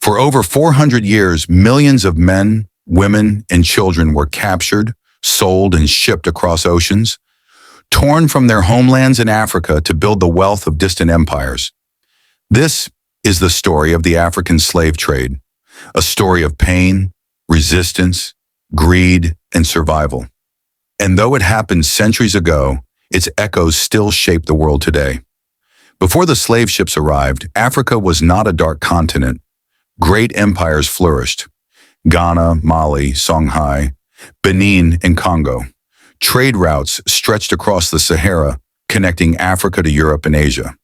For over 400 years, millions of men, women, and children were captured, sold, and shipped across oceans, torn from their homelands in Africa to build the wealth of distant empires. This is the story of the African slave trade, a story of pain, resistance, greed, and survival. And though it happened centuries ago, its echoes still shape the world today. Before the slave ships arrived, Africa was not a dark continent. Great empires flourished. Ghana, Mali, Songhai, Benin, and Congo. Trade routes stretched across the Sahara, connecting Africa to Europe and Asia.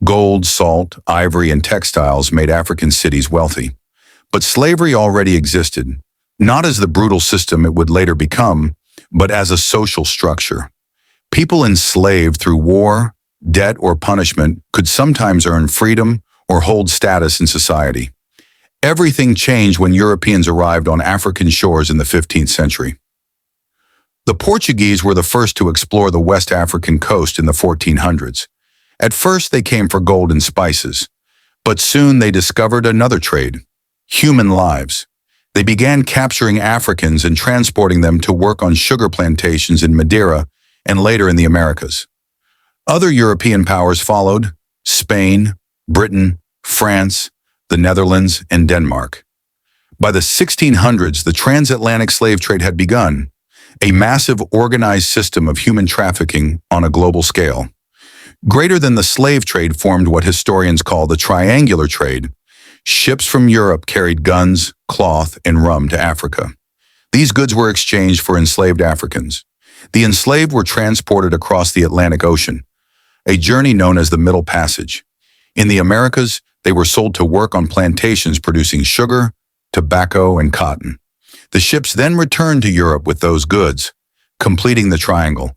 Gold, salt, ivory, and textiles made African cities wealthy. But slavery already existed, not as the brutal system it would later become, but as a social structure. People enslaved through war, debt, or punishment could sometimes earn freedom or hold status in society. Everything changed when Europeans arrived on African shores in the 15th century. The Portuguese were the first to explore the West African coast in the 1400s. At first, they came for gold and spices, but soon they discovered another trade: human lives. They began capturing Africans and transporting them to work on sugar plantations in Madeira and later in the Americas. Other European powers followed: Spain, Britain, France, the Netherlands, and Denmark. By the 1600s, the transatlantic slave trade had begun, a massive organized system of human trafficking on a global scale. Greater than the slave trade formed what historians call the triangular trade. Ships from Europe carried guns, cloth, and rum to Africa. These goods were exchanged for enslaved Africans. The enslaved were transported across the Atlantic Ocean, a journey known as the Middle Passage. In the Americas, they were sold to work on plantations producing sugar, tobacco, and cotton. The ships then returned to Europe with those goods, completing the triangle.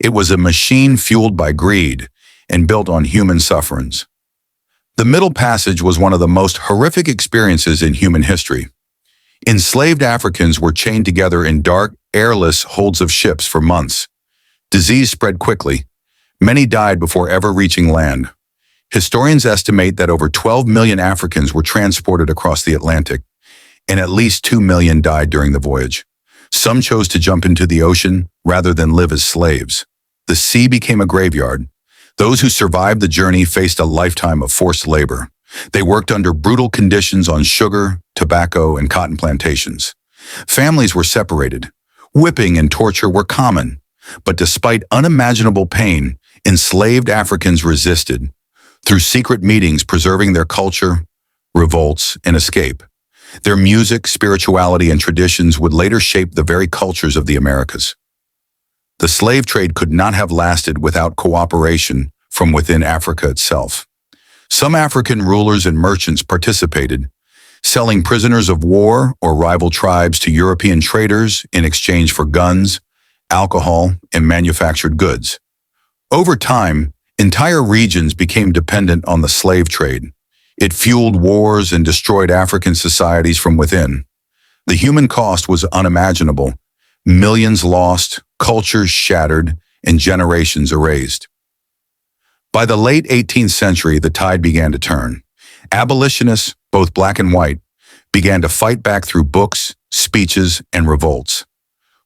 It was a machine fueled by greed and built on human sufferance. The Middle Passage was one of the most horrific experiences in human history. Enslaved Africans were chained together in dark, airless holds of ships for months. Disease spread quickly. Many died before ever reaching land. Historians estimate that over 12 million Africans were transported across the Atlantic, and at least 2 million died during the voyage. Some chose to jump into the ocean rather than live as slaves. The sea became a graveyard. Those who survived the journey faced a lifetime of forced labor. They worked under brutal conditions on sugar, tobacco, and cotton plantations. Families were separated. Whipping and torture were common. But despite unimaginable pain, enslaved Africans resisted, through secret meetings preserving their culture, revolts, and escape. Their music, spirituality, and traditions would later shape the very cultures of the Americas. The slave trade could not have lasted without cooperation from within Africa itself. Some African rulers and merchants participated, selling prisoners of war or rival tribes to European traders in exchange for guns, alcohol, and manufactured goods. Over time, entire regions became dependent on the slave trade. It fueled wars and destroyed African societies from within. The human cost was unimaginable. Millions lost, cultures shattered, and generations erased. By the late 18th century, the tide began to turn. Abolitionists, both black and white, began to fight back through books, speeches, and revolts.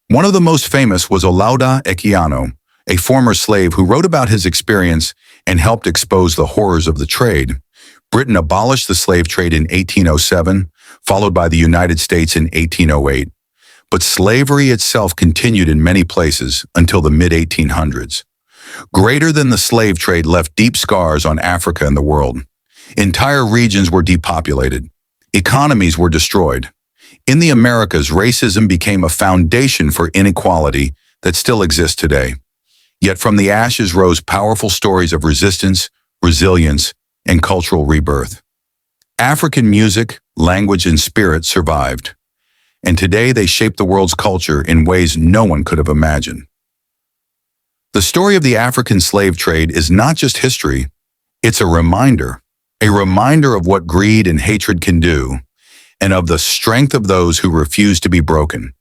One of the most famous was Olaudah Equiano, a former slave who wrote about his experience and helped expose the horrors of the trade. Britain abolished the slave trade in 1807, followed by the United States in 1808. But slavery itself continued in many places until the mid-1800s. Greater than the slave trade left deep scars on Africa and the world. Entire regions were depopulated. Economies were destroyed. In the Americas, racism became a foundation for inequality that still exists today. Yet from the ashes rose powerful stories of resistance, resilience, and cultural rebirth. African music, language, and spirit survived. And today they shape the world's culture in ways no one could have imagined. The story of the African slave trade is not just history, it's a reminder of what greed and hatred can do, and of the strength of those who refuse to be broken.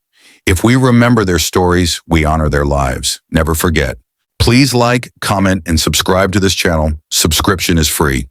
If we remember their stories, we honor their lives. Never forget. Please like, comment, and subscribe to this channel. Subscription is free.